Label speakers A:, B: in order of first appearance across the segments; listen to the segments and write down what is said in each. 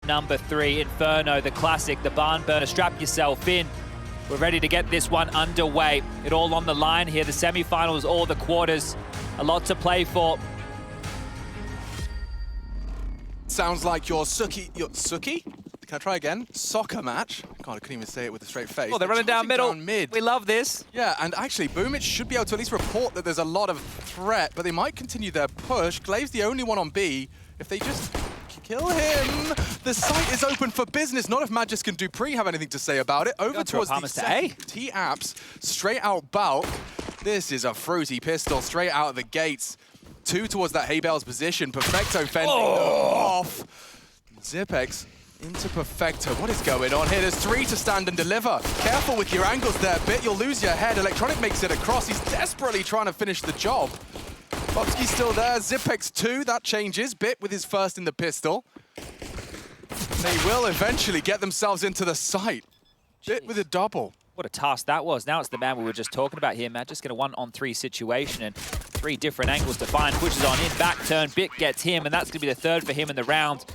A: number 3, Inferno, the classic, the barn burner. Strap yourself in. We're ready to get this one underway. It all on the line here, the semifinals or the quarters. A lot to play for.
B: Sounds like your Suki? Can I try again? Soccer match. God, I couldn't even say it with a straight face.
A: Oh, they're running down middle.
B: Mid.
A: We love this.
B: Yeah, and actually, Boomich should be able to at least report that there's a lot of threat, but they might continue their push. Glaive's the only one on B. If they just kill him, the site is open for business. Not if Magis and Dupree have anything to say about it. Over towards the
A: A.
B: T-Apps, straight out Balk. This is a fruity pistol, straight out of the gates. 2 towards that Haybell's position. Perfecto fending off. Zipex into Perfecto. What is going on here? There's 3 to stand and deliver. Careful with your angles there, Bit. You'll lose your head. Electronic makes it across. He's desperately trying to finish the job. Bobski's still there. Zipex 2, that changes. Bit with his first in the pistol. They will eventually get themselves into the site. Bit with a double.
A: What a task that was. Now it's the man we were just talking about here, Matt. Just get a 1-on-3 situation and 3 different angles to find. Pushes on in, back turn, Bit gets him, and that's going to be the 3rd for him in the round.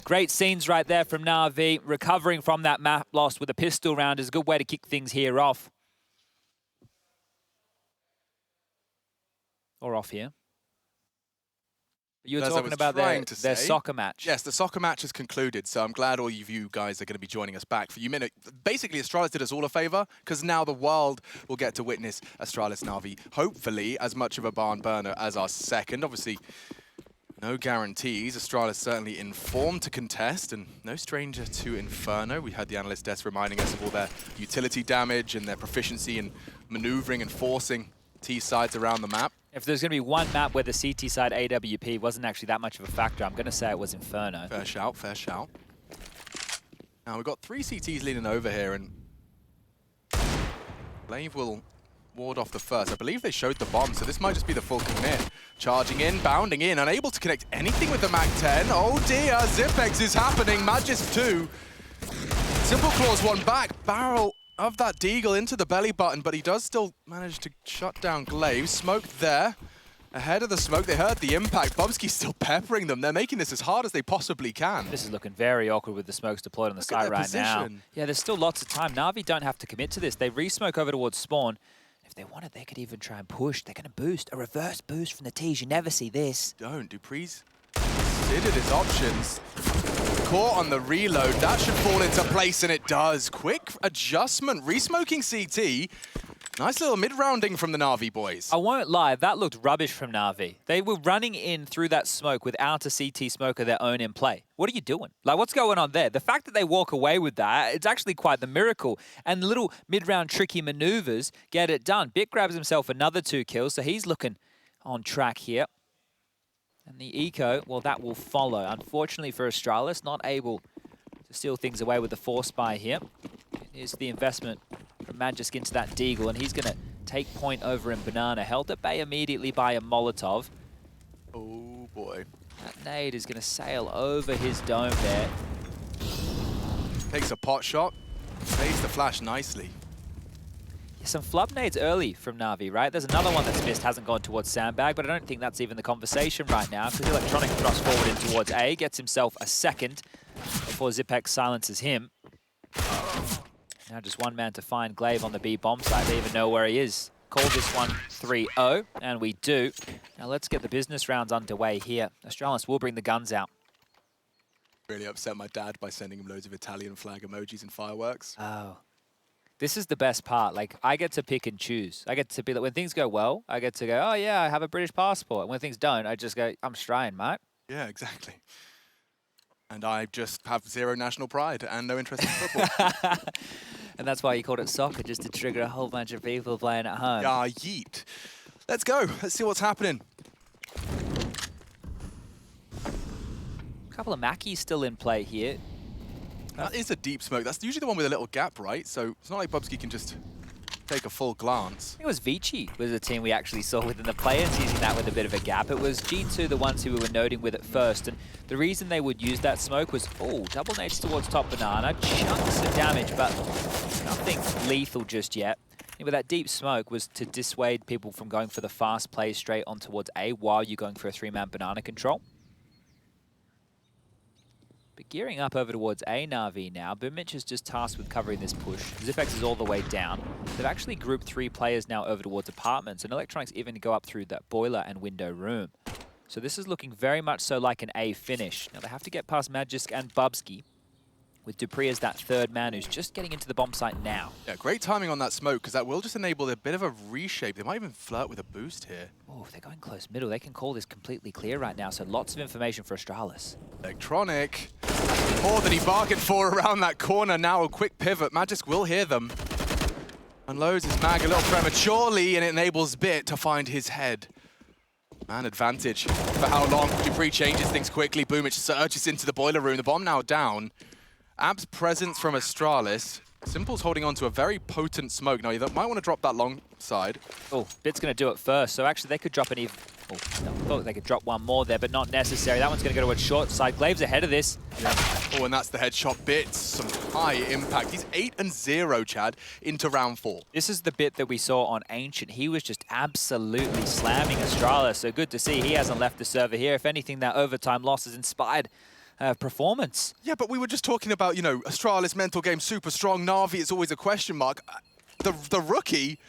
A: Great scenes right there from Na'Vi. Recovering from that map loss with a pistol round is a good way to kick things here off. Or off here. You were talking about their soccer match.
B: Yes, the soccer match has concluded, so I'm glad all of you guys are going to be joining us back for a minute. Basically, Astralis did us all a favor, because now the world will get to witness Astralis Na'Vi, hopefully as much of a barn burner as our second. Obviously, no guarantees. Astralis certainly informed to contest, and no stranger to Inferno. We had the analyst desk reminding us of all their utility damage and their proficiency in maneuvering and forcing T-sides around the map.
A: If there's going to be one map where the CT side AWP wasn't actually that much of a factor, I'm going to say it was Inferno.
B: Fair shout, fair shout. Now we've got 3 CTs leaning over here, and Glaive will ward off the first. I believe they showed the bomb, so this might just be the full commit. Charging in, bounding in, unable to connect anything with the Mag-10. Oh dear, Zipex is happening. Magis 2. Simple Claws 1 back. Barrel of that Deagle into the belly button, but he does still manage to shut down Glaive. Smoke there. Ahead of the smoke, they heard the impact. Bobski's still peppering them. They're making this as hard as they possibly can.
A: This is looking very awkward with the smokes deployed on the side right now. Yeah, there's still lots of time. Na'Vi don't have to commit to this. They re-smoke over towards spawn. If they wanted, they could even try and push. They're going to boost. A reverse boost from the T's. You never see this.
B: Don't. Dupree's considered his options. Caught on the reload. That should fall into place, and it does. Quick adjustment. Re-smoking CT. Nice little mid-rounding from the Na'Vi boys.
A: I won't lie, that looked rubbish from Na'Vi. They were running in through that smoke without a CT smoke of their own in play. What are you doing? Like, what's going on there? The fact that they walk away with that, it's actually quite the miracle. And little mid-round tricky maneuvers get it done. Bit grabs himself another 2 kills, so he's looking on track here. And the eco, well, that will follow. Unfortunately for Astralis, not able to steal things away with the force buy here. Here's the investment from Magisk into that Deagle, and he's going to take point over in Banana. Held at bay immediately by a Molotov.
B: Oh, boy.
A: That nade is going to sail over his dome there.
B: Takes a pot shot. Saves the flash nicely.
A: Some flub nades early from Na'Vi, right? There's another one that's missed, hasn't gone towards Sandbag, but I don't think that's even the conversation right now, because Electronic thrusts forward in towards A, gets himself a second before Zipex silences him. Now just one man to find Glaive on the B bomb site. They even know where he is. Call this one 3-0, and we do. Now let's get the business rounds underway here. Astralis will bring the guns out.
B: Really upset my dad by sending him loads of Italian flag emojis and fireworks.
A: Oh. This is the best part. Like, I get to pick and choose. I get to be like, when things go well, I get to go, oh yeah, I have a British passport. And when things don't, I just go, I'm Australian, mate.
B: Yeah, exactly. And I just have 0 national pride and no interest in football.
A: And that's why you called it soccer, just to trigger a whole bunch of people playing at home.
B: Yeah, yeet. Let's go. Let's see what's happening.
A: A couple of Mackies still in play here.
B: That is a deep smoke. That's usually the one with a little gap, right? So it's not like Bobski can just take a full glance.
A: I think it was Vici was the team we actually saw within the players using that with a bit of a gap. It was G2 the ones who we were noting with it first. And the reason they would use that smoke was, oh, double nades towards top Banana. Chunks of damage, but nothing lethal just yet. But that deep smoke was to dissuade people from going for the fast play straight on towards A while you're going for a 3-man Banana control. But gearing up over towards A Na'Vi now. Boomitch is just tasked with covering this push. Zipex is all the way down. They've actually grouped 3 players now over towards apartments, and Electronics even go up through that boiler and window room. So this is looking very much so like an A finish. Now they have to get past Magisk and Bubsky, with Dupree as that third man who's just getting into the bomb site now.
B: Yeah, great timing on that smoke, because that will just enable a bit of a reshape. They might even flirt with a boost here.
A: Oh, if they're going close middle, they can call this completely clear right now, so lots of information for Astralis.
B: Electronic, more than he bargained for around that corner. Now a quick pivot. Magisk will hear them. Unloads his mag a little prematurely, and it enables Bit to find his head. Man advantage for how long. Dupree changes things quickly. Boomitch surges into the boiler room. The bomb now down. Ab's presence from Astralis. Simple's holding on to a very potent smoke. Now, you might want to drop that long side.
A: Oh, Bit's going to do it first, so actually they could drop an even... Oh, no, I thought they could drop one more there, but not necessary. That one's going to go to a short side. Glaive's ahead of this.
B: Yeah. Oh, and that's the headshot. Bit, some high impact. He's 8-0, Chad, into round 4.
A: This is the Bit that we saw on Ancient. He was just absolutely slamming Astralis, so good to see he hasn't left the server here. If anything, that overtime loss has inspired performance.
B: Yeah, but we were just talking about, you know, Astralis mental game super strong. Na'Vi is always a question mark. The rookie,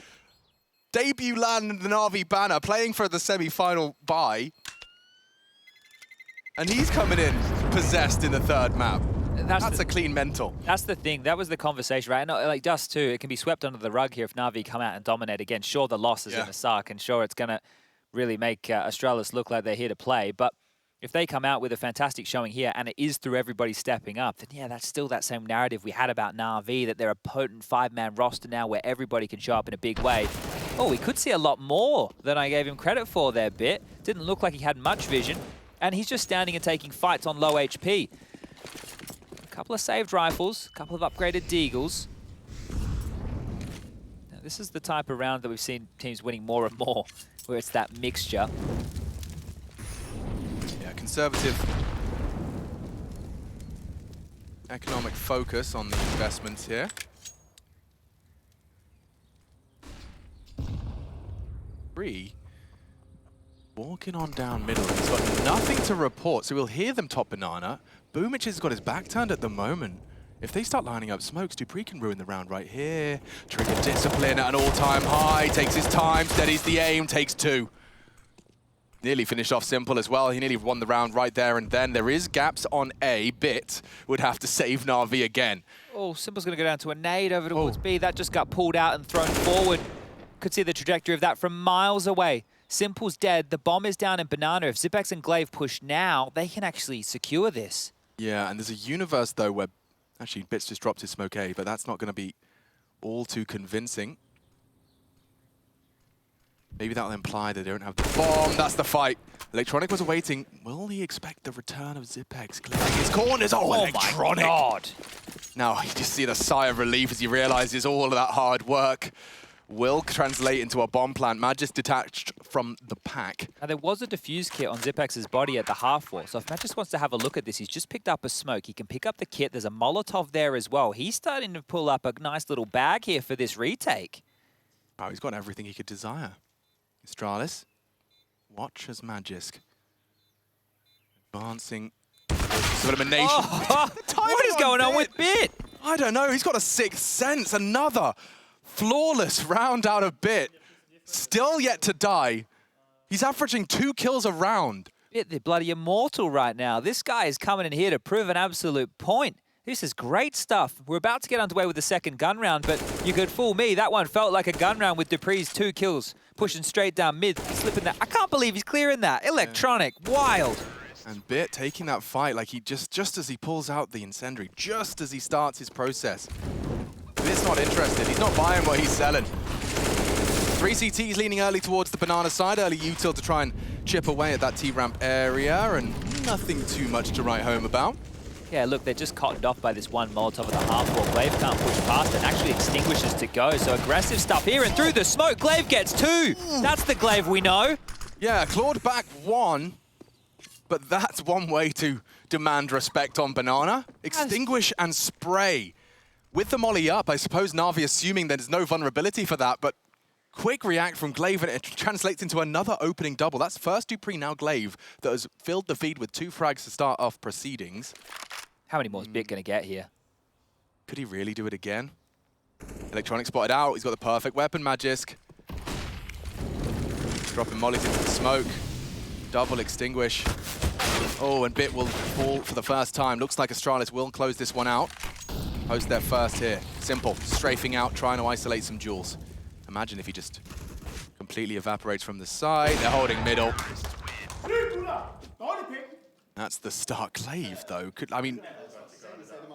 B: debut land in the Na'Vi banner, playing for the semi-final bye. And he's coming in possessed in the third map. That's a clean mental.
A: That's the thing. That was the conversation, right? And like Dust too, it can be swept under the rug here if Na'Vi come out and dominate again. Sure, the loss is going to suck, and sure, it's going to really make Astralis look like they're here to play. But if they come out with a fantastic showing here, and it is through everybody stepping up, then yeah, that's still that same narrative we had about Na'Vi, that they're a potent 5-man roster now where everybody can show up in a big way. Oh, we could see a lot more than I gave him credit for there, Bit. Didn't look like he had much vision, and he's just standing and taking fights on low HP. A couple of saved rifles, a couple of upgraded deagles. Now, this is the type of round that we've seen teams winning more and more, where it's that mixture.
B: Conservative economic focus on the investments here. Bree walking on down middle. He's got nothing to report, so we'll hear them top banana. Boomitch has got his back turned at the moment. If they start lining up smokes, Dupree can ruin the round right here. Trigger discipline at an all-time high, takes his time, steadies the aim, takes 2. Nearly finished off Simple as well. He nearly won the round right there and then. There is gaps on A. Bit would have to save Na'Vi again. Oh,
A: Simple's going to go down to a nade over towards B. That just got pulled out and thrown forward. Could see the trajectory of that from miles away. Simple's dead. The bomb is down in Banana. If Zipex and Glaive push now, they can actually secure this.
B: Yeah, and there's a universe, though, where... Actually, Bit's just dropped his smoke A, but that's not going to be all too convincing. Maybe that'll imply that they don't have the bomb. That's the fight. Electronic was awaiting. Will he expect the return of Zipex? Clearing his corners. Oh, Electronic.
A: My God.
B: Now, you just see the sigh of relief as he realizes all of that hard work will translate into a bomb plant. Magis detached from the pack.
A: Now, there was a defuse kit on Zipex's body at the half wall. So if Magis wants to have a look at this, he's just picked up a smoke. He can pick up the kit. There's a Molotov there as well. He's starting to pull up a nice little bag here for this retake.
B: Oh, he's got everything he could desire. Astralis, watch as Magisk. Advancing towards elimination.
A: Oh, what is going on with Bit?
B: I don't know, he's got a sixth sense. Another flawless round out of Bit. Still yet to die. He's averaging 2 kills a round.
A: Bit, they're bloody immortal right now. This guy is coming in here to prove an absolute point. This is great stuff. We're about to get underway with the second gun round, but you could fool me. That one felt like a gun round with Dupree's 2 kills, pushing straight down mid, slipping that. I can't believe he's clearing that. Electronic, wild.
B: And Bit taking that fight like he just as he pulls out the incendiary, just as he starts his process. Bit's not interested. He's not buying what he's selling. 3 CTs leaning early towards the banana side, early util to try and chip away at that T-ramp area, and nothing too much to write home about.
A: Yeah, look, they're just cottoned off by this one Molotov of the half wall. Glaive can't push past it, actually extinguishes to go. So aggressive stuff here, and through the smoke, Glaive gets 2. That's the Glaive we know.
B: Yeah, clawed back 1, but that's one way to demand respect on Banana. Extinguish and spray. With the molly up, I suppose Na'Vi assuming there's no vulnerability for that, but quick react from Glaive, and it translates into another opening double. That's first Dupree, now Glaive, that has filled the feed with 2 frags to start off proceedings.
A: How many more is Bit going to get here?
B: Could he really do it again? Electronic spotted out. He's got the perfect weapon, Magisk. Dropping mollies into the smoke. Double extinguish. Oh, and Bit will fall for the first time. Looks like Astralis will close this one out. Post their first here. Simple. Strafing out, trying to isolate some jewels. Imagine if he just completely evaporates from the side. They're holding middle. That's the start. Glaive, though. I mean,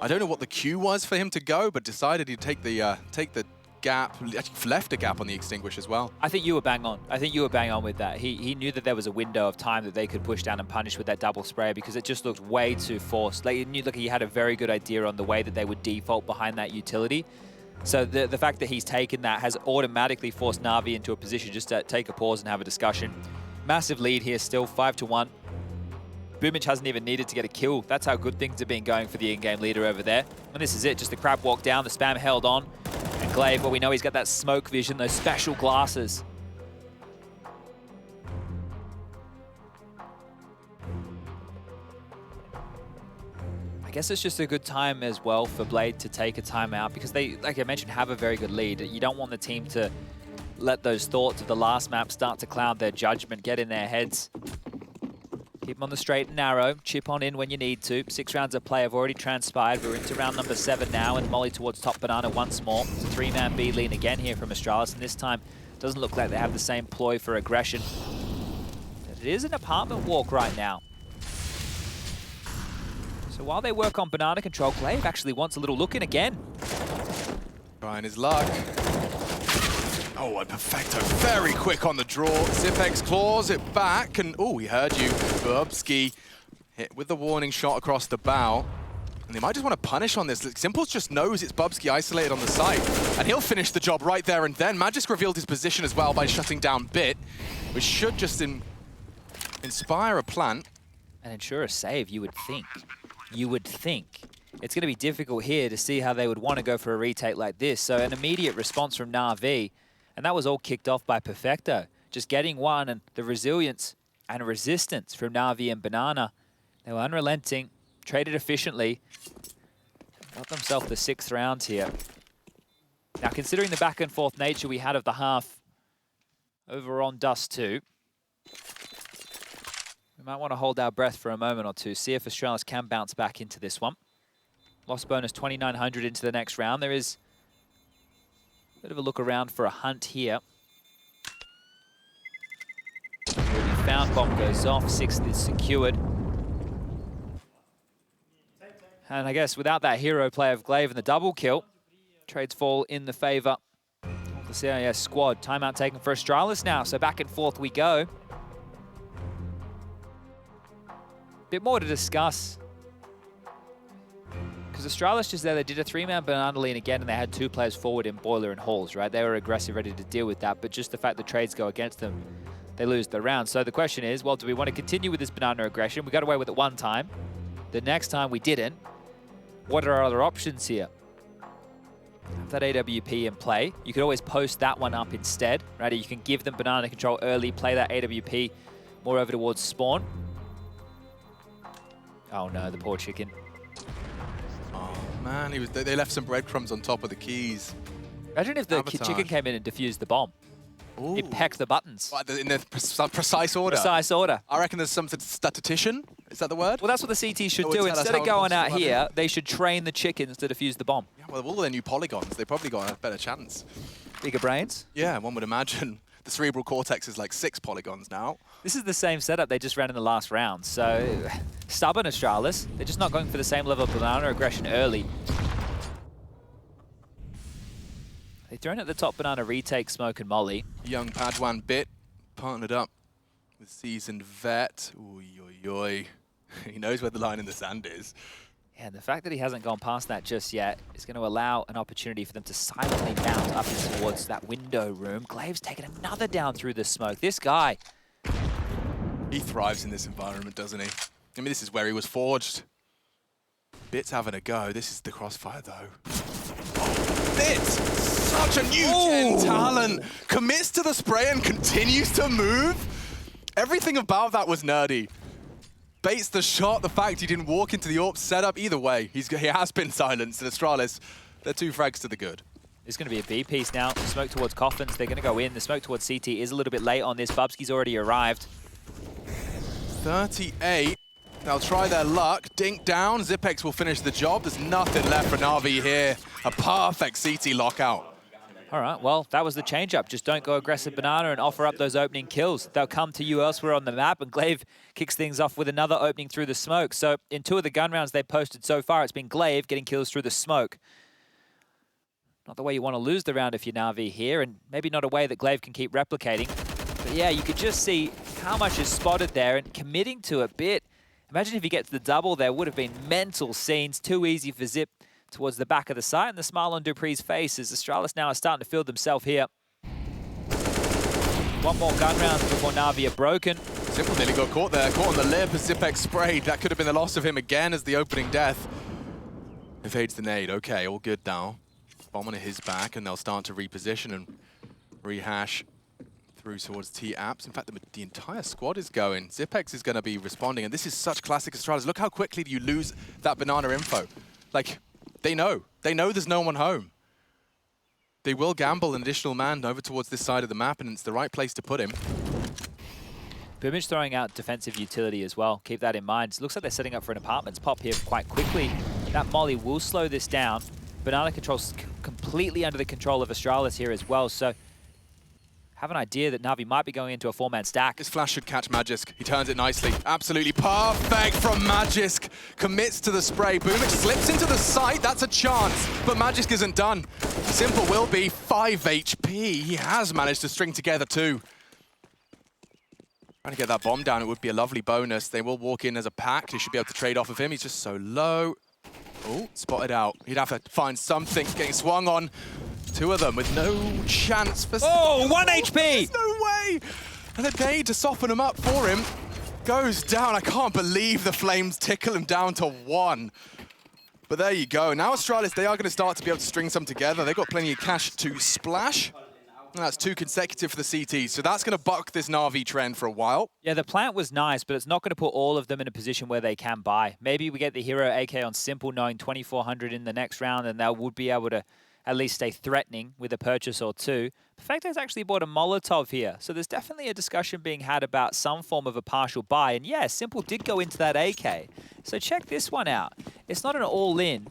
B: I don't know what the cue was for him to go, but decided he'd take the gap. Actually left a gap on the extinguish as well.
A: I think you were bang on. I think you were bang on with that. He knew that there was a window of time that they could push down and punish with that double spray because it just looked way too forced. Like, he had a very good idea on the way that they would default behind that utility. So the fact that he's taken that has automatically forced Na'Vi into a position just to take a pause and have a discussion. Massive lead here still, 5-1. Boomich hasn't even needed to get a kill. That's how good things have been going for the in-game leader over there. And this is it, just the crab walk down, the spam held on. And Glaive, well, we know he's got that smoke vision, those special glasses. I guess it's just a good time as well for Blade to take a timeout because they, like I mentioned, have a very good lead. You don't want the team to let those thoughts of the last map start to cloud their judgment, get in their heads. Keep them on the straight and narrow. Chip on in when you need to. 6 rounds of play have already transpired. We're into round number 7 now, and Molly towards top banana once more. It's a 3-man B lean again here from Astralis, and this time doesn't look like they have the same ploy for aggression. But it is an apartment walk right now. So while they work on banana control, Glaive actually wants a little look in again.
B: Trying his luck. Oh, and Perfecto very quick on the draw. Zipex claws it back, and oh, he heard you. Bubsky hit with the warning shot across the bow. And they might just want to punish on this. Simples just knows it's Bubsky isolated on the side, and he'll finish the job right there and then. Magisk revealed his position as well by shutting down Bit, which should just inspire a plant.
A: And ensure a save, you would think. You would think. It's going to be difficult here to see how they would want to go for a retake like this. So an immediate response from Na'Vi. And that was all kicked off by Perfecto. Just getting one, and the resilience and resistance from Na'Vi and Banana. They were unrelenting, traded efficiently. Got themselves the 6th round here. Now, considering the back and forth nature we had of the half over on Dust 2, we might want to hold our breath for a moment or two, see if Astralis can bounce back into this one. Loss bonus 2,900 into the next round. There is bit of a look around for a hunt here. Already found, bomb goes off, 6th is secured. And I guess without that hero play of Glaive and the double kill, trades fall in the favor of the CIS squad. Timeout taken for Astralis now, so back and forth we go. Bit more to discuss. Because Astralis just there, they did a 3-man banana lean again, and they had 2 players forward in Boiler and Halls, right? They were aggressive, ready to deal with that, but just the fact the trades go against them, they lose the round. So the question is, well, do we want to continue with this banana aggression? We got away with it one time. The next time we didn't. What are our other options here? Have that AWP in play. You could always post that one up instead, right? You can give them banana control early, play that AWP more over towards spawn. Oh no, the poor chicken.
B: Man, they left some breadcrumbs on top of the keys.
A: Imagine if the chicken came in and defused the bomb.
B: Ooh.
A: It pecked the buttons.
B: In the precise order?
A: Precise order.
B: I reckon there's some statistician. Is that the word?
A: Well, that's what the CT should do. Instead of going out here, they should train the chickens to defuse the bomb.
B: Yeah, well, with all their new polygons, they probably got a better chance.
A: Bigger brains?
B: Yeah, one would imagine. The cerebral cortex is like 6 polygons now.
A: This is the same setup they just ran in the last round. So, stubborn Astralis. They're just not going for the same level of banana aggression early. They've thrown at the top banana retake, Smoke and Molly.
B: Young Padawan Bit partnered up with seasoned vet. Oy, oy, oy. He knows where the line in the sand is.
A: Yeah, and the fact that he hasn't gone past that just yet is going to allow an opportunity for them to silently bounce up towards that window room. Glaive's taken another down through the smoke. This guy.
B: He thrives in this environment, doesn't he? I mean, this is where he was forged. Bit's having a go. This is the crossfire, though. Oh, Bit! Such a new gen talent. Commits to the spray and continues to move. Everything about that was nerdy. baits the shot, the fact he didn't walk into the AWP setup. Either way, he has been silenced. And Astralis, they're 2 frags to the good.
A: It's going to be a B piece now. Smoke towards Coffins. They're going to go in. The smoke towards CT is a little bit late on this. Bubsky's already arrived.
B: 38. They'll try their luck. Dink down. Zipex will finish the job. There's nothing left for Na'Vi here. A perfect CT lockout.
A: All right, well, that was the change-up. Just don't go aggressive banana and offer up those opening kills. They'll come to you elsewhere on the map, and Glaive kicks things off with another opening through the smoke. So in 2 of the gun rounds they've posted so far, it's been Glaive getting kills through the smoke. Not the way you want to lose the round if you're Na'Vi here, and maybe not a way that Glaive can keep replicating. But yeah, you could just see how much is spotted there and committing to a bit. Imagine if he gets the double, there would have been mental scenes. Too easy for Zip towards the back of the site, and the smile on Dupree's face as Astralis now is starting to field themselves here. 1 more gun round before Na'Vi are broken.
B: Simple nearly got caught there, caught on the lip as Zipex sprayed. That could have been the loss of him again as the opening death. Evades the nade. Okay, all good now. Bomb on his back, and they'll start to reposition and rehash through towards T-Apps. In fact, the entire squad is going. Zipex is going to be responding, and this is such classic Astralis. Look how quickly you lose that banana info. Like, they know there's no one home. They will gamble an additional man over towards this side of the map, and it's the right place to put him.
A: Boomage throwing out defensive utility as well. Keep that in mind. It looks like they're setting up for an apartments pop here quite quickly. That molly will slow this down. Banana control's completely under the control of Astralis here as well, so have an idea that Na'Vi might be going into a 4-man stack.
B: This flash should catch Magisk. He turns it nicely. Absolutely perfect from Magisk. Commits to the spray. Boomage slips into the site. That's a chance, but Magisk isn't done. Simple will be 5 HP. He has managed to string together 2. Trying to get that bomb down, it would be a lovely bonus. They will walk in as a pack. They should be able to trade off of him. He's just so low. Oh, spotted out. He'd have to find something. Getting swung on. 2 of them with no chance for...
A: Oh, 1 HP!
B: There's no way! And the nade to soften him up for him goes down. I can't believe the flames tickle him down to 1. But there you go. Now Astralis, they are going to start to be able to string some together. They've got plenty of cash to splash. And that's 2 consecutive for the CT. So that's going to buck this Na'Vi trend for a while.
A: Yeah, the plant was nice, but it's not going to put all of them in a position where they can buy. Maybe we get the hero AK on Simple knowing 2,400 in the next round, and they would be able to at least stay threatening with a purchase or 2. Perfecto's actually bought a Molotov here, so there's definitely a discussion being had about some form of a partial buy. And yeah, Simple did go into that AK. So check this one out. It's not an all-in,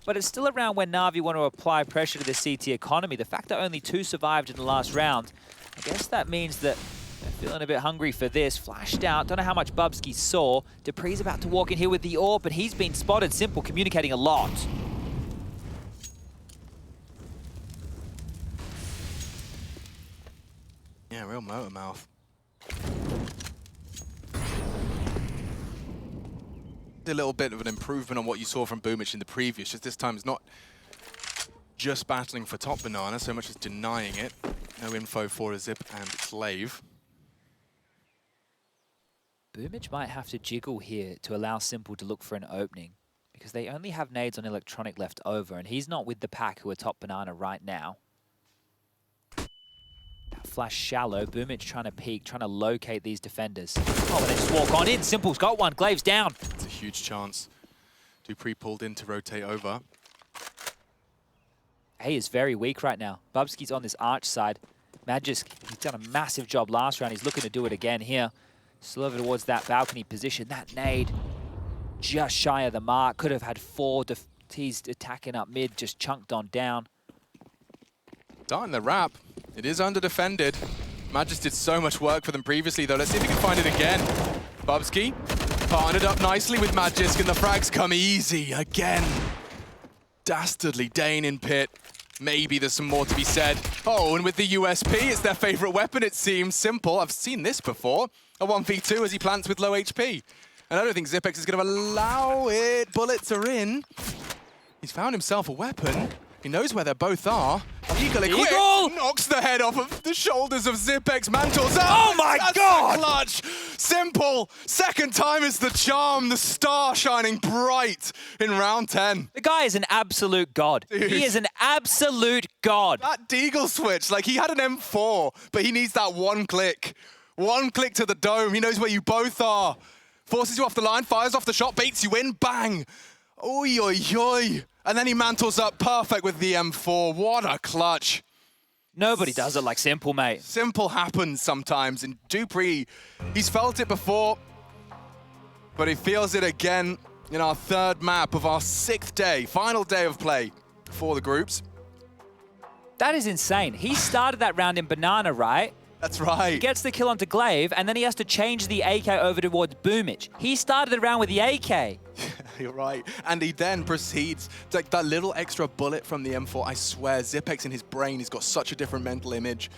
A: but it's still around when Na'Vi want to apply pressure to the CT economy. The fact that only 2 survived in the last round, I guess that means that they're feeling a bit hungry for this. Flashed out, don't know how much Bubsky saw. Dupree's about to walk in here with the AWP, but he's been spotted. Simple communicating a lot.
B: Yeah, real motor mouth. A little bit of an improvement on what you saw from Boomage in the previous, just this time it's not just battling for top banana so much as denying it. No info for a Zip and Glaive.
A: Boomage might have to jiggle here to allow Simple to look for an opening, because they only have nades on Electronic left over, and he's not with the pack who are top banana right now. Flash shallow, Boomage trying to peek, trying to locate these defenders. Oh, and they just walk on in. Simple's got one, Glaive's down.
B: It's a huge chance. Dupree pulled in to rotate over.
A: A is very weak right now. Bubsky's on this arch side. Magisk, he's done a massive job last round. He's looking to do it again here. Still over towards that balcony position. That nade just shy of the mark. Could have had 4 T's attacking up mid, just chunked on down.
B: Starting the wrap. It is under-defended. Magisk did so much work for them previously, though. Let's see if we can find it again. Bubsky partnered up nicely with Magisk, and the frags come easy again. Dastardly Dane in pit. Maybe there's some more to be said. Oh, and with the USP, it's their favorite weapon, it seems. Simple. I've seen this before. A 1v2 as he plants with low HP. And I don't think Zipex is going to allow it. Bullets are in. He's found himself a weapon. He knows where they both are. Eagle equipped, knocks the head off of the shoulders of Zipex. Mantles up.
A: Oh my God!
B: Clutch. Simple. Second time is the charm. The star shining bright in round 10.
A: The guy is an absolute god.
B: Dude.
A: He is an absolute god.
B: That deagle switch, like he had an M4, but he needs that one click. One click to the dome. He knows where you both are. Forces you off the line, fires off the shot, baits you in, bang! Oi, oi, oi! And then he mantles up perfect with the M4. What a clutch.
A: Nobody does it like Simple, mate.
B: Simple happens sometimes, and dupreeh, he's felt it before, but he feels it again in our third map of our 6th day, final day of play for the groups.
A: That is insane. He started that round in Banana, right?
B: That's right.
A: He gets the kill onto Glaive, and then he has to change the AK over towards Boomich. He started the round with the AK.
B: You're right. And he then proceeds to, like, that little extra bullet from the M4. I swear, Zipex in his brain, he's got such a different mental image.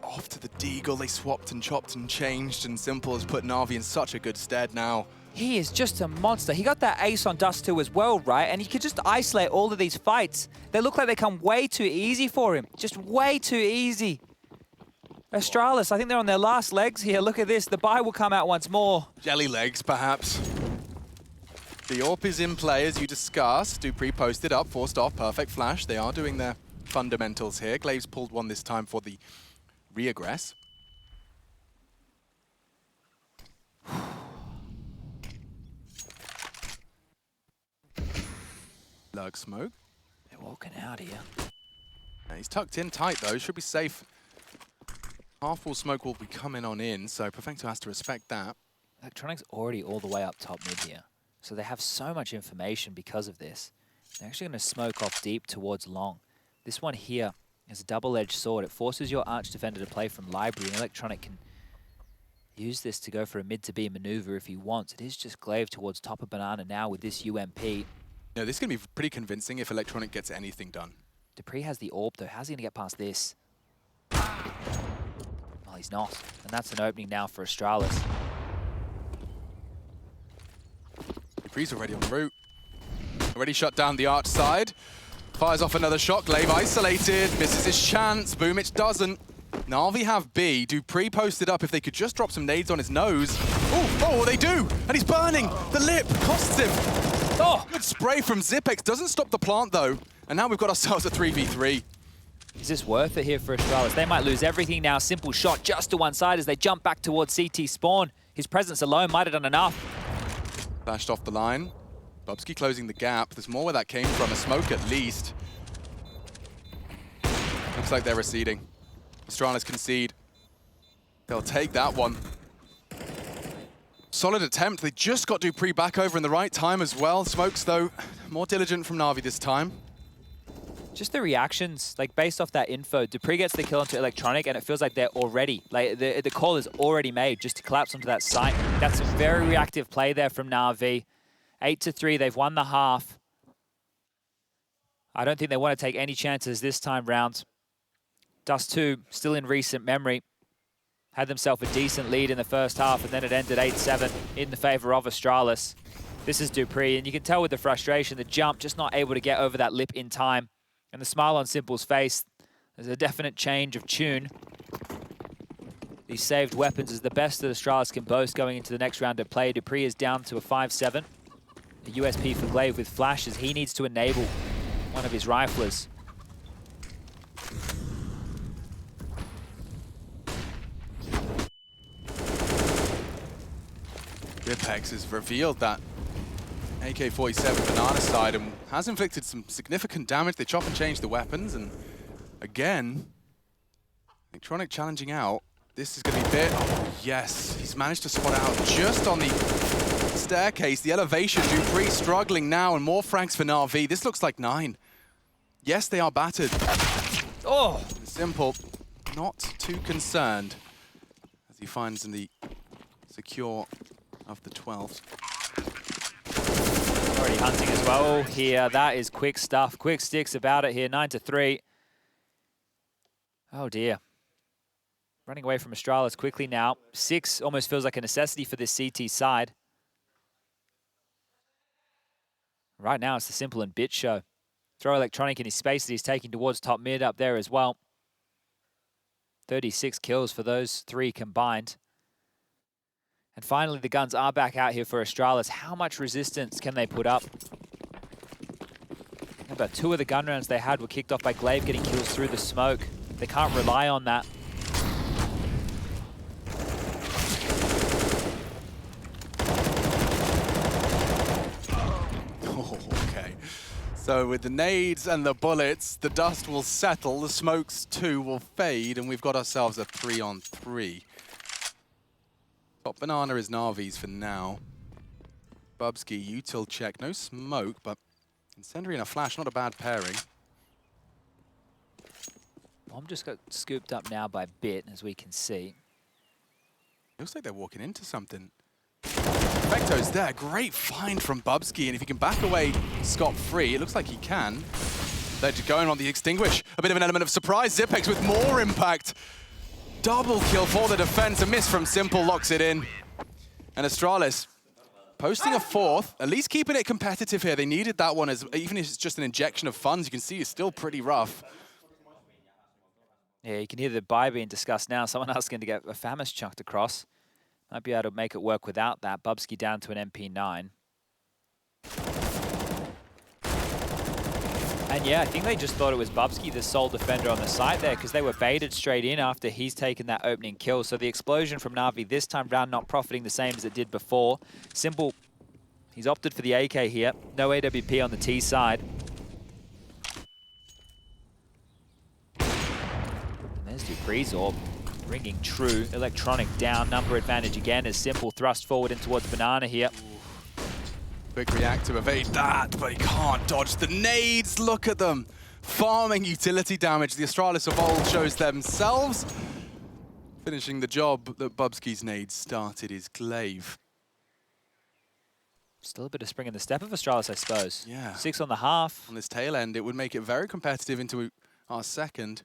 B: Off to the Deagle, they swapped and chopped and changed, and Simple has put Na'Vi in such a good stead now.
A: He is just a monster. He got that ace on Dust 2 as well, right? And he could just isolate all of these fights. They look like they come way too easy for him. Just way too easy. Astralis, I think they're on their last legs here. Look at this. The buy will come out once more.
B: Jelly legs, perhaps. The AWP is in play, as you discussed. dupreeh posted up, forced off, perfect flash. They are doing their fundamentals here. Glaive's pulled one this time for the re-aggress. Lurk smoke.
A: They're walking out here.
B: He's tucked in tight, though. Should be safe. Half-wall smoke will be coming on in, so Perfecto has to respect that.
A: Electronic's already all the way up top mid here. So they have so much information because of this. They're actually going to smoke off deep towards long. This one here is a double-edged sword. It forces your arch defender to play from library, and Electronic can use this to go for a mid-to-B maneuver if he wants. It is just Glaive towards top of Banana now with this UMP.
B: Yeah, this is going to be pretty convincing if Electronic gets anything done.
A: dupreeh has the AWP, though. How's he going to get past this? Well, he's not. And that's an opening now for Astralis.
B: dupreeh's already on route. Already shut down the arch side. Fires off another shot. Glaive isolated. Misses his chance. Boomich doesn't. Na'Vi have B. dupreeh posted up. If they could just drop some nades on his nose. Oh, they do! And he's burning! The lip costs him. Oh, good spray from Zipex. Doesn't stop the plant, though. And now we've got ourselves a 3v3.
A: Is this worth it here for Astralis? They might lose everything now. Simple shot just to one side as they jump back towards CT spawn. His presence alone might have done enough.
B: Flashed off the line. Bubsky closing the gap. There's more where that came from. A smoke at least. Looks like they're receding. Astralis concede. They'll take that one. Solid attempt. They just got dupreeh back over in the right time as well. Smokes, though, more diligent from Na'Vi this time.
A: Just the reactions, like based off that info, dupreeh gets the kill onto Electronic and it feels like they're already, like the call is already made just to collapse onto that site. That's a very reactive play there from Na'Vi. 8-3, they've won the half. I don't think they want to take any chances this time round. Dust 2, still in recent memory, had themselves a decent lead in the first half and then it ended 8-7 in the favor of Astralis. This is dupreeh, and you can tell with the frustration, the jump, just not able to get over that lip in time. And the smile on Simple's face, there's a definite change of tune. These saved weapons is the best that Astralis can boast going into the next round of play. dupreeh is down to a 5-7. A USP for Glaive with flashes. He needs to enable one of his riflers.
B: Zipex has revealed that AK-47 banana side and has inflicted some significant damage. They chop and change the weapons, and again, Electronic challenging out. This is going to be bit. Oh, yes, he's managed to spot out just on the staircase, the elevation. dupreeh struggling now, and more frags for Na'Vi. This looks like 9. Yes, they are battered.
A: Oh!
B: Simple, not too concerned as he finds in the secure of the 12th.
A: Already hunting as well here. That is quick stuff. Quick sticks about it here. 9-3. Oh dear. Running away from Astralis quickly now. 6 almost feels like a necessity for this CT side. Right now it's the Simple and Bit show. Throw Electronic in his space that he's taking towards top mid up there as well. 36 kills for those 3 combined. And finally, the guns are back out here for Astralis. How much resistance can they put up? About 2 of the gun rounds they had were kicked off by Glaive getting kills through the smoke. They can't rely on that.
B: So with the nades and the bullets, the dust will settle, the smokes too will fade, and we've got ourselves a 3-on-3. Top banana is Na'Vi's for now. Bubsky, util check, no smoke, but incendiary and a flash, not a bad pairing.
A: Bomb just got scooped up now by Bit, as we can see.
B: Looks like they're walking into something. Perfecto's there, great find from Bubsky, and if he can back away scot-free, it looks like he can. They're just going on the extinguish. A bit of an element of surprise. Zipex with more impact. Double kill for the defense. A miss from Simple locks it in. And Astralis posting a 4th, at least keeping it competitive here. They needed that one, as even if it's just an injection of funds, you can see it's still pretty rough.
A: Yeah, you can hear the buy being discussed now. Someone asking to get a Famis chucked across. Might be able to make it work without that. Bubsky down to an MP9. And yeah, I think they just thought it was Bubsky, the sole defender on the site there, because they were baited straight in after he's taken that opening kill. So the explosion from Na'Vi this time round not profiting the same as it did before. Simple, he's opted for the AK here. No AWP on the T side. And there's Dupree's orb. Ringing true. Electronic down. Number advantage again as Simple thrust forward in towards Banana here.
B: Quick react to evade that, but he can't dodge the nades. Look at them. Farming utility damage. The Astralis of old shows themselves. Finishing the job that Bubsky's nades started is Glaive.
A: Still a bit of spring in the step of Astralis, I suppose.
B: Yeah.
A: 6 on the half.
B: On this tail end, it would make it very competitive into our second.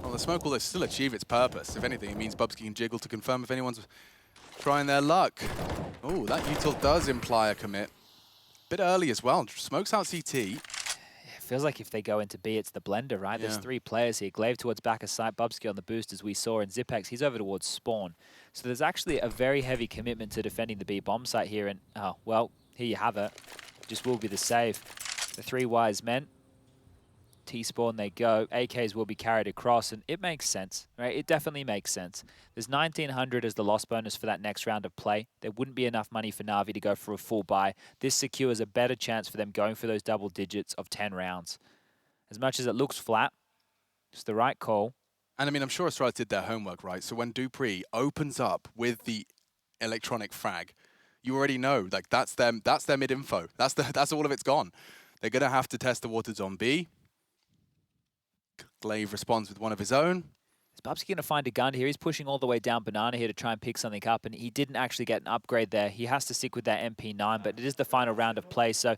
B: Well, the smoke will still achieve its purpose. If anything, it means Bubsky can jiggle to confirm if anyone's trying their luck. Oh, that util does imply a commit. Bit early as well. Smokes out CT.
A: It feels like if they go into B, it's the blender, right?
B: Yeah.
A: There's 3 players here. Glaive towards back of sight, Bubsky on the boost, as we saw, and Zipex, he's over towards spawn. So there's actually a very heavy commitment to defending the B bomb site here, and, oh, well, here you have it. Just will be the save. The 3 wise men. T-spawn they go. AKs will be carried across, and it makes sense, right? It definitely makes sense. There's 1,900 as the loss bonus for that next round of play. There wouldn't be enough money for Na'Vi to go for a full buy. This secures a better chance for them going for those double digits of 10 rounds. As much as it looks flat, it's the right call.
B: And I mean, I'm sure Astralis did their homework, right? So when Dupree opens up with the electronic frag, you already know, like, that's their mid-info. That's all of it's gone. They're going to have to test the waters on B. Glaive responds with one of his own.
A: Is Bubsky going to find a gun here? He's pushing all the way down Banana here to try and pick something up, and he didn't actually get an upgrade there. He has to stick with that MP9, but it is the final round of play, so...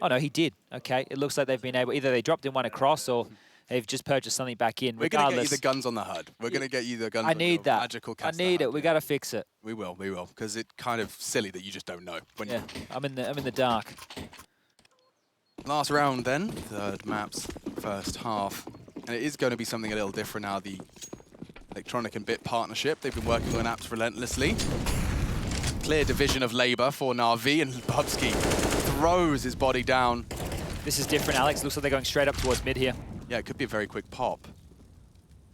A: Oh, no, he did. Okay, it looks like they've been able... Either they dropped in one across, or they've just purchased something back in.
B: We're going to get you the guns on the HUD. We're going to get you the guns
A: I
B: on
A: need that.
B: Magical
A: I need it. We got to fix it.
B: We will, because it's kind of silly that you just don't know. When
A: Yeah, I'm in the dark.
B: Last round then, third maps, first half. And it is going to be something a little different now, the Electronic and Bit partnership. They've been working on apps relentlessly. Clear division of labor for Na'Vi, and Bubsky throws his body down.
A: This is different, Alex. Looks like they're going straight up towards mid here.
B: Yeah, it could be a very quick pop.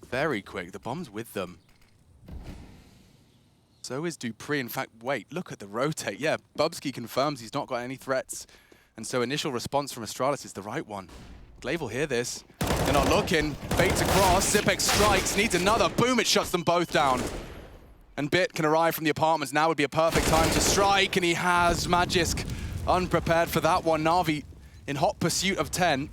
B: Very quick. The bomb's with them. So is Dupree. In fact, wait, look at the rotate. Yeah, Bubsky confirms he's not got any threats. And so initial response from Astralis is the right one. Glaive will hear this. They're not looking. Baits across. Zipex strikes. Needs another. Boom, it shuts them both down. And Bit can arrive from the apartments. Now would be a perfect time to strike. And he has Magisk unprepared for that one. Na'Vi in hot pursuit of 10.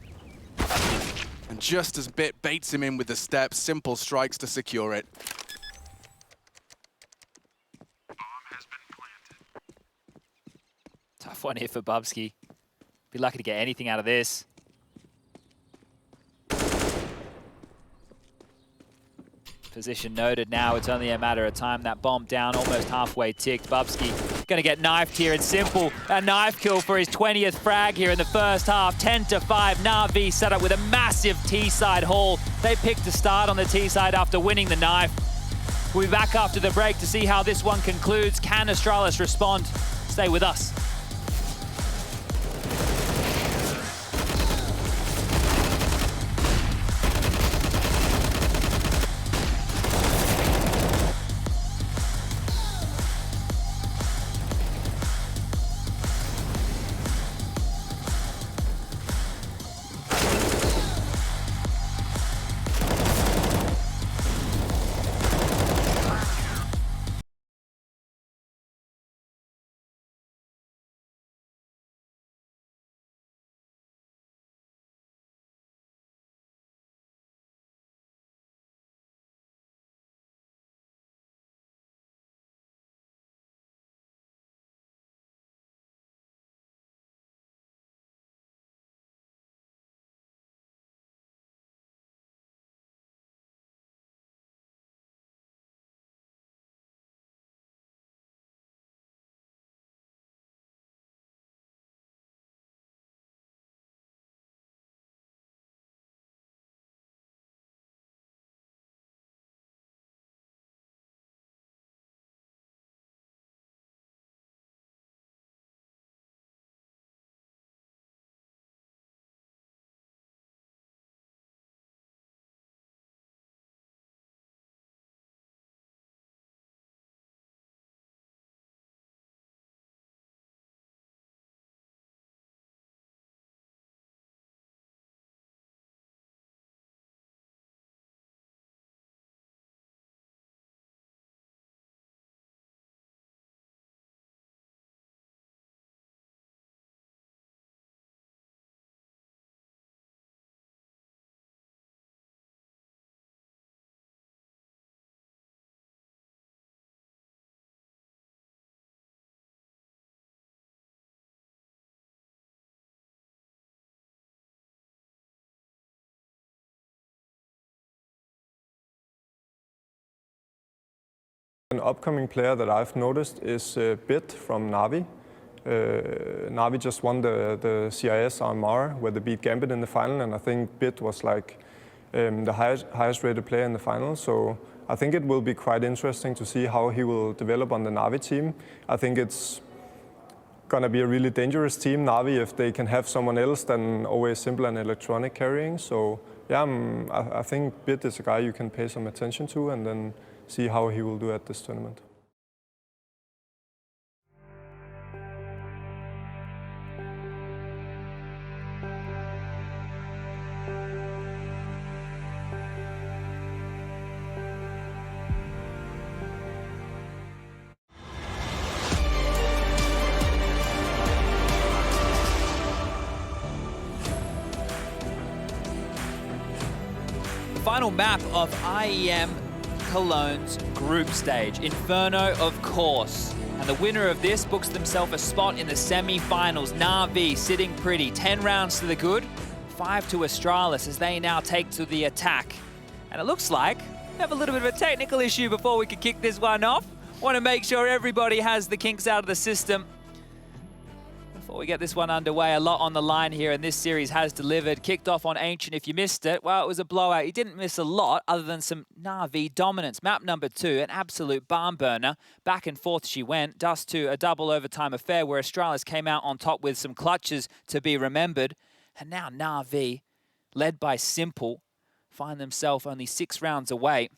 B: And just as Bit baits him in with the steps, Simple strikes to secure it.
A: Tough one here for Bubsky. Be lucky to get anything out of this. Position noted now. It's only a matter of time. That bomb down, almost halfway ticked. Bubsky going to get knifed here, and Simple a knife kill for his 20th frag here in the first half. 10-5. Na'Vi set up with a massive T-side haul. They picked to start on the T-side after winning the knife. We'll be back after the break to see how this one concludes. Can Astralis respond? Stay with us.
C: upcoming player that I've noticed is Bit from Na'Vi. Na'Vi just won the CIS RMR where they beat Gambit in the final, and I think Bit was like the highest rated player in the final. So I think it will be quite interesting to see how he will develop on the Na'Vi team. I think it's gonna be a really dangerous team, Na'Vi, if they can have someone else than always Simple and Electronic carrying. So yeah, I think Bit is a guy you can pay some attention to and then see how he will do at this tournament.
A: Final map of IEM Cologne's group stage. Inferno, of course. And the winner of this books themselves a spot in the semi-finals. Na'Vi sitting pretty. 10 rounds to the good, 5 to Astralis as they now take to the attack. And it looks like we have a little bit of a technical issue before we can kick this one off. Want to make sure everybody has the kinks out of the system. Before we get this one underway, a lot on the line here, and this series has delivered. Kicked off on Ancient. If you missed it, well, it was a blowout. He didn't miss a lot other than some Na'Vi dominance. Map number 2, an absolute barn burner. Back and forth she went. Dust 2, a double overtime affair where Astralis came out on top with some clutches to be remembered. And now Na'Vi, led by Simple, find themselves only 6 rounds away.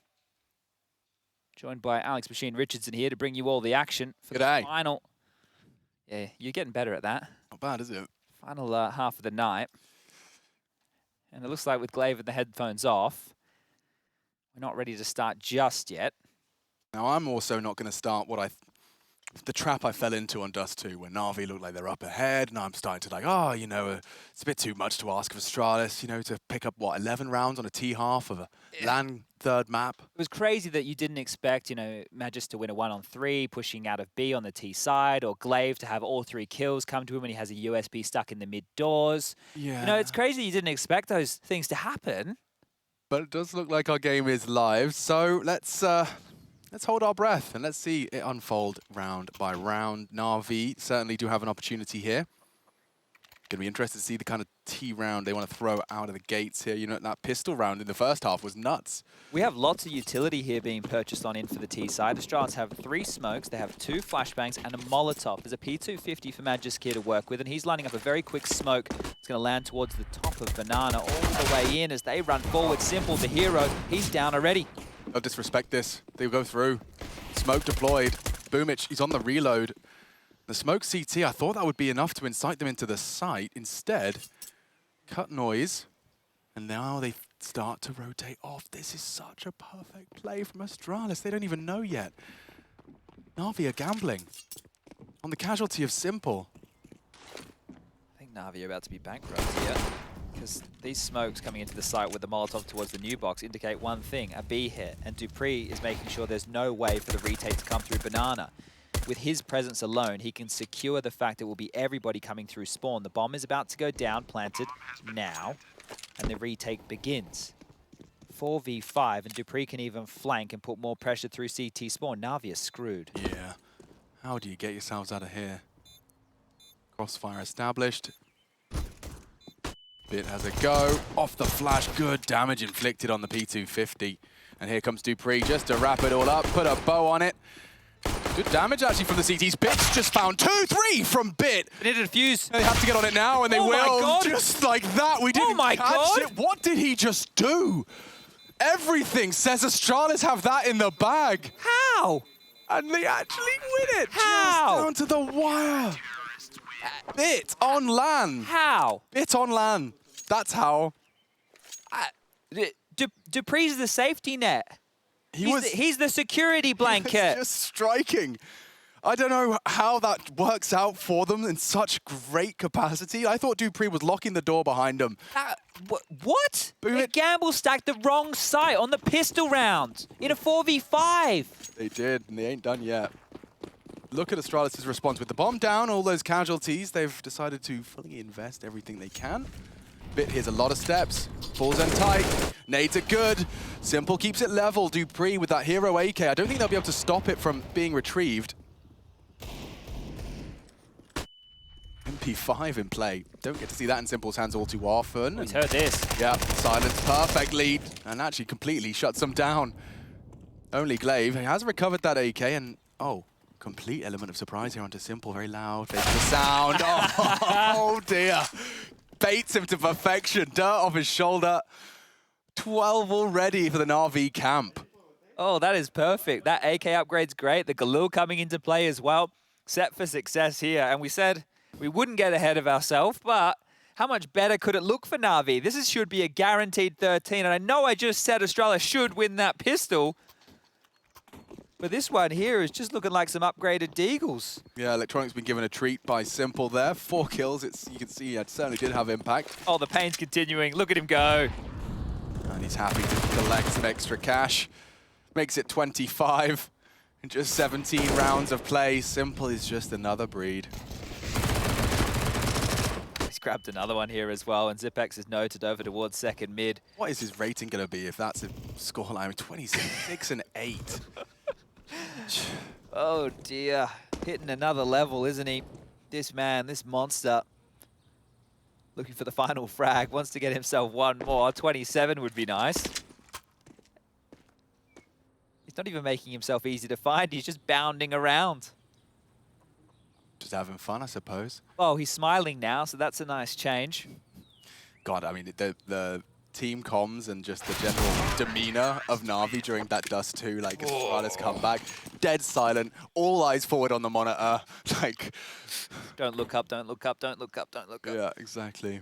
A: Joined by Alex Machine Richardson here to bring you all the action for the final. Yeah, you're getting better at that.
B: Not bad, is it?
A: Final half of the night. And it looks like with Glaive and the headphones off, we're not ready to start just yet.
B: Now, I'm also not going to start the trap I fell into on Dust 2, where Na'Vi looked like they're up ahead, and I'm starting to like, oh, you know, it's a bit too much to ask of Astralis, you know, to pick up, what, 11 rounds on a T-half of a LAN third map.
A: It was crazy that you didn't expect, you know, Magis to win a 1-on-3, pushing out of B on the T side, or Glaive to have all 3 kills come to him when he has a USB stuck in the mid doors.
B: Yeah.
A: You know, it's crazy you didn't expect those things to happen.
B: But it does look like our game is live, so let's hold our breath and let's see it unfold round by round. Na'Vi certainly do have an opportunity here. Going to be interested to see the kind of T round they want to throw out of the gates here. You know, that pistol round in the first half was nuts.
A: We have lots of utility here being purchased on in for the T side. Astralis have 3 smokes, they have 2 flashbangs and a Molotov. There's a P250 for Magis here to work with, and he's lining up a very quick smoke. It's going to land towards the top of Banana all the way in as they run forward. Simple, the hero, he's down already.
B: Don't disrespect this. They'll go through. Smoke deployed. Boomich, he's on the reload. The smoke CT, I thought that would be enough to incite them into the site. Instead, cut noise, and now they start to rotate off. This is such a perfect play from Astralis. They don't even know yet. Na'Vi are gambling on the casualty of Simple.
A: I think Na'Vi are about to be bankrupt here, because these smokes coming into the site with the Molotov towards the new box indicate one thing, a B hit, and Dupree is making sure there's no way for the retake to come through Banana. With his presence alone, he can secure the fact it will be everybody coming through spawn. The bomb is about to go down, planted now, and the retake begins. 4v5, and Dupree can even flank and put more pressure through CT spawn. Na'Vi is screwed.
B: Yeah. How do you get yourselves out of here? Crossfire established. Bit has a go. Off the flash, good damage inflicted on the P250. And here comes Dupree just to wrap it all up, put a bow on it. Good damage actually from the CTs. Bit's just found 2-3 from Bit.
A: They did a defuse.
B: They have to get on it now, and they will.
A: My God.
B: Just like that. We didn't catch it. What did he just do? Everything says Astralis have that in the bag.
A: How?
B: And they actually win it.
A: How?
B: Just down to the wire. Bit on LAN.
A: How?
B: Bit on LAN. That's how.
A: Dupree's the safety net. He's the security blanket.
B: Just striking. I don't know how that works out for them in such great capacity. I thought Dupree was locking the door behind him.
A: What? They gamble stacked the wrong site on the pistol round in a 4v5.
B: They did, and they ain't done yet. Look at Astralis' response with the bomb down, all those casualties. They've decided to fully invest everything they can. Bit here's a lot of steps. Falls in tight. Nades are good. Simple keeps it level. Dupree with that hero AK. I don't think they'll be able to stop it from being retrieved. MP5 in play. Don't get to see that in Simple's hands all too often.
A: He's heard this.
B: Yeah, silence perfect lead. And actually completely shuts them down. Only Glaive. He has recovered that AK and, oh, complete element of surprise here onto Simple. Very loud. There's the sound. Oh dear. Baits him to perfection. Dirt off his shoulder. 12 already for the Na'Vi camp.
A: Oh, that is perfect. That AK upgrade's great. The Galil coming into play as well. Set for success here. And we said we wouldn't get ahead of ourselves, but how much better could it look for Na'Vi? This should be a guaranteed 13. And I know I just said Astralis should win that pistol, but this one here is just looking like some upgraded Deagles.
B: Yeah, Electronic's been given a treat by Simple there. 4 kills. You can see it certainly did have impact.
A: Oh, the pain's continuing. Look at him go.
B: And he's happy to collect some extra cash. Makes it 25 in just 17 rounds of play. Simple is just another breed.
A: He's grabbed another one here as well, and Zipex is noted over towards second mid.
B: What is his rating going to be if that's a scoreline? 26 and 8.
A: Oh dear, hitting another level, isn't he? This man, this monster, looking for the final frag, wants to get himself one more. 27 would be nice. He's not even making himself easy to find, he's just bounding around.
B: Just having fun, I suppose.
A: Oh, he's smiling now, so that's a nice change.
B: God, I mean, the team comms and just the general demeanor of Na'Vi during that Dust 2, like, as Astralis come back, dead silent, all eyes forward on the monitor, like...
A: Don't look up, don't look up, don't look up, don't look up.
B: Yeah, exactly.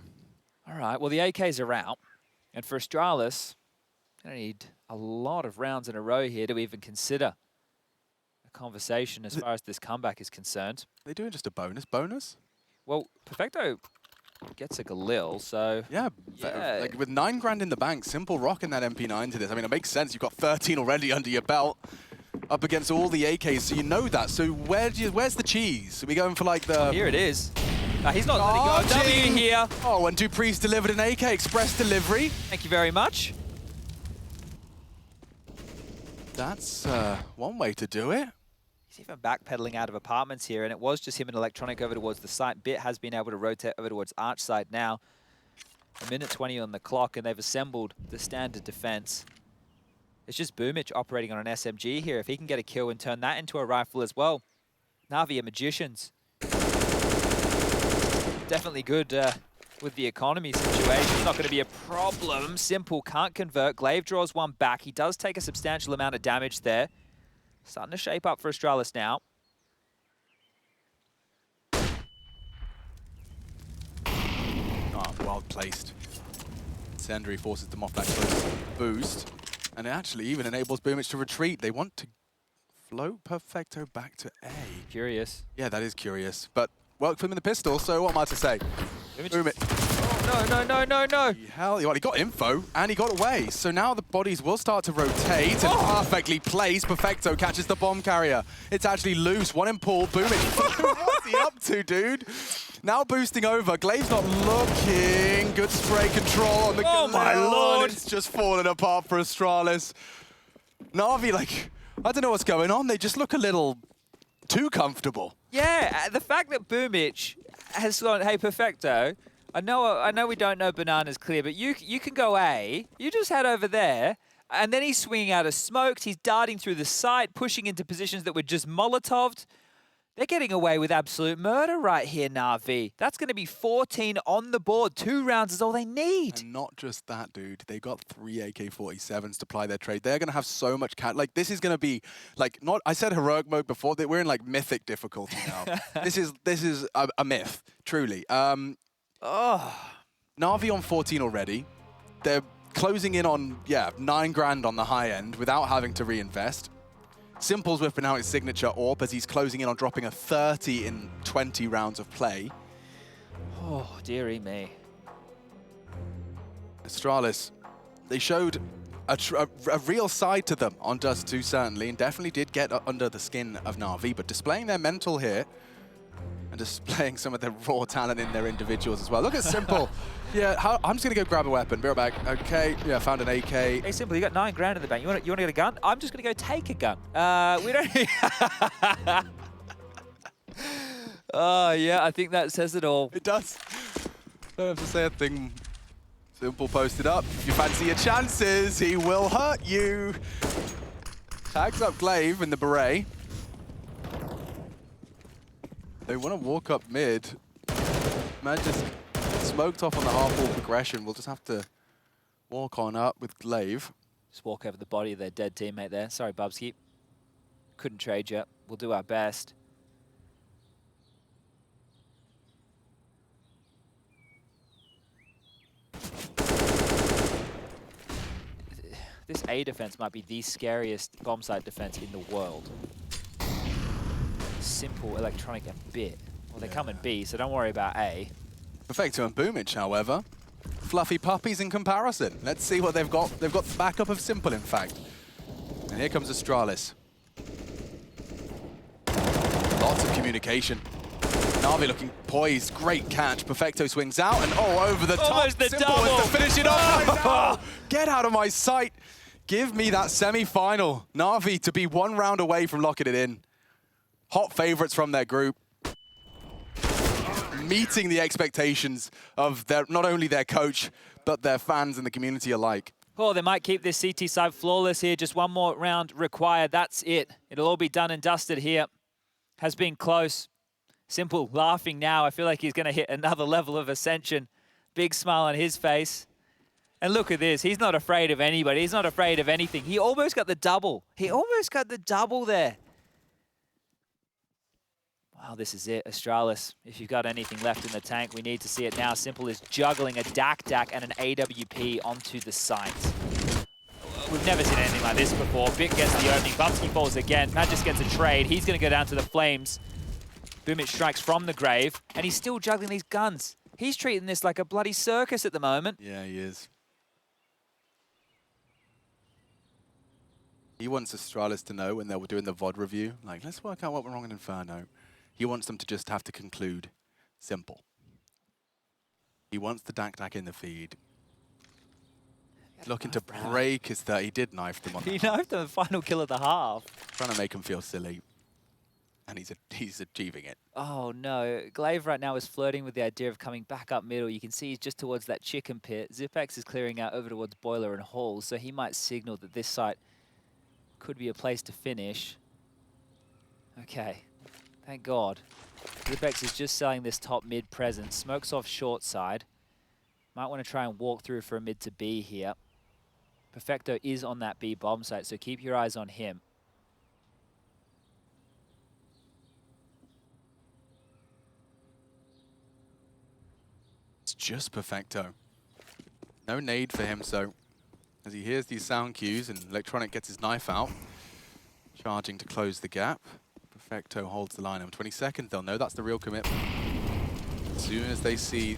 A: All right, well, the AKs are out, and for Astralis, they need a lot of rounds in a row here to even consider a conversation as far as this comeback is concerned.
B: They're doing just a bonus?
A: Well, Perfecto gets a Galil, so...
B: Yeah, like with 9 grand in the bank, Simple rocking that MP9 to this. I mean, it makes sense. You've got 13 already under your belt, up against all the AKs, so you know that. So where's the cheese? Are we going for like the...
A: Oh, here it is. He's not letting go. W here.
B: Oh, and Dupree's delivered an AK Express delivery.
A: Thank you very much.
B: That's one way to do it.
A: He's even backpedaling out of apartments here, and it was just him and Electronic over towards the site. Bit has been able to rotate over towards Arch side now. 1:20 on the clock, and they've assembled the standard defense. It's just Boomich operating on an SMG here. If he can get a kill and turn that into a rifle as well. Na'Vi are magicians. Definitely good with the economy situation. It's not going to be a problem. Simple can't convert. Glaive draws one back. He does take a substantial amount of damage there. Starting to shape up for Astralis now.
B: Oh, well placed. Sendry forces them off that close boost. And it actually even enables Boomich to retreat. They want to float Perfecto back to A.
A: Curious.
B: Yeah, that is curious. But worked for him in the pistol, so what am I to say? Boomich.
A: Oh, no.
B: Hell, he got info, and he got away. So now the bodies will start to rotate, and perfectly placed. Perfecto catches the bomb carrier. It's actually loose. One in pull. Boomich. What's he up to, dude? Now boosting over. Glaive's not looking. Good spray control on the
A: Oh, my lord.
B: It's just falling apart for Astralis. Na'Vi, like, I don't know what's going on. They just look a little too comfortable.
A: Yeah, the fact that Boomich has gone, hey, Perfecto, I know we don't know Banana's clear, but you can go A. You just head over there, and then he's swinging out of smokes. He's darting through the site, pushing into positions that were just Molotoved. They're getting away with absolute murder right here, Na'Vi. That's going to be 14 on the board. 2 rounds is all they need.
B: And not just that, dude. They got 3 AK-47s to ply their trade. They're going to have so much like, this is going to be, like, not... I said heroic mode before. We're in, like, mythic difficulty now. This is a myth, truly. Na'Vi on 14 already. They're closing in on, 9 grand on the high end without having to reinvest. Simple's whipping out his signature AWP as he's closing in on dropping a 30 in 20 rounds of play.
A: Oh, dearie me.
B: Astralis, they showed a real side to them on Dust 2, certainly, and definitely did get under the skin of Na'Vi, but displaying their mental here, and displaying some of their raw talent in their individuals as well. Look at Simple. Yeah, I'm just going to go grab a weapon. Be right back. Okay, yeah, found an AK.
A: Hey, Simple, you got 9 grand in the bank. You want to get a gun? I'm just going to go take a gun. We don't... Oh, yeah, I think that says it all.
B: It does. Don't have to say a thing. Simple posted up. If you fancy your chances, he will hurt you. Tags up Glaive in the beret. They want to walk up mid. Man just smoked off on the half-wall progression. We'll just have to walk on up with Glaive.
A: Just walk over the body of their dead teammate there. Sorry, Bubsky. Couldn't trade you. We'll do our best. This A defense might be the scariest bomb site defense in the world. Simple, Electronic, and Bit. Well, they come in B, so don't worry about A.
B: Perfecto and Boomich, however, fluffy puppies in comparison. Let's see what they've got. They've got the backup of Simple, in fact. And here comes Astralis. Lots of communication. Na'Vi looking poised. Great catch. Perfecto swings out and over the top.
A: Almost the
B: Simple
A: double.
B: is to finish it off right now. Get out of my sight. Give me that semi-final. Na'Vi to be 1 round away from locking it in. Hot favorites from their group. Meeting the expectations of not only their coach, but their fans and the community alike.
A: Oh, they might keep this CT side flawless here. Just 1 more round required. That's it. It'll all be done and dusted here. Has been close. Simple laughing now. I feel like he's going to hit another level of ascension. Big smile on his face. And look at this. He's not afraid of anybody. He's not afraid of anything. He almost got the double. He almost got the double there. Wow, this is it. Astralis, if you've got anything left in the tank, we need to see it now. Simple is juggling a DAC and an AWP onto the site. We've never seen anything like this before. Bit gets the opening. Bubsky falls again. Magis gets a trade. He's going to go down to the flames. Boomich strikes from the grave, and he's still juggling these guns. He's treating this like a bloody circus at the moment.
B: Yeah, he is. He wants Astralis to know when they were doing the VOD review, like, let's work out what went wrong in Inferno. He wants them to just have to conclude. Simple. He wants the DAC in the feed. He's looking to break his third. He did knife them on
A: He knifed him the final kill of the half.
B: Trying to make him feel silly. And he's achieving it.
A: Oh no, Glaive right now is flirting with the idea of coming back up middle. You can see he's just towards that chicken pit. Zipex is clearing out over towards Boiler and Hall, so he might signal that this site could be a place to finish. Okay, thank God. Zipex is just selling this top mid presence. Smokes off short side. Might want to try and walk through for a mid to B here. Perfecto is on that B bomb site, so keep your eyes on him.
B: It's just Perfecto. No nade for him, so as he hears these sound cues and Electronic gets his knife out, charging to close the gap. Perfecto holds the line on 20 seconds. They'll know that's the real commitment. As soon as they see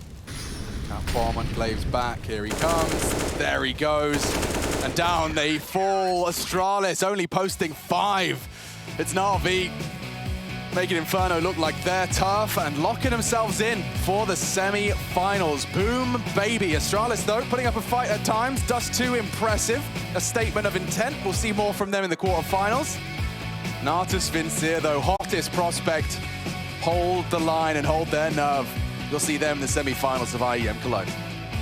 B: that bomb on Glaive's back, here he comes. There he goes. And down they fall. Astralis only posting 5. It's Na'Vi making Inferno look like they're tough and locking themselves in for the semi-finals. Boom, baby. Astralis, though, putting up a fight at times. Dust 2, impressive. A statement of intent. We'll see more from them in the quarterfinals. Natus Vincere, though, hottest prospect. Hold the line and hold their nerve. You'll see them in the semi-finals of IEM Cologne.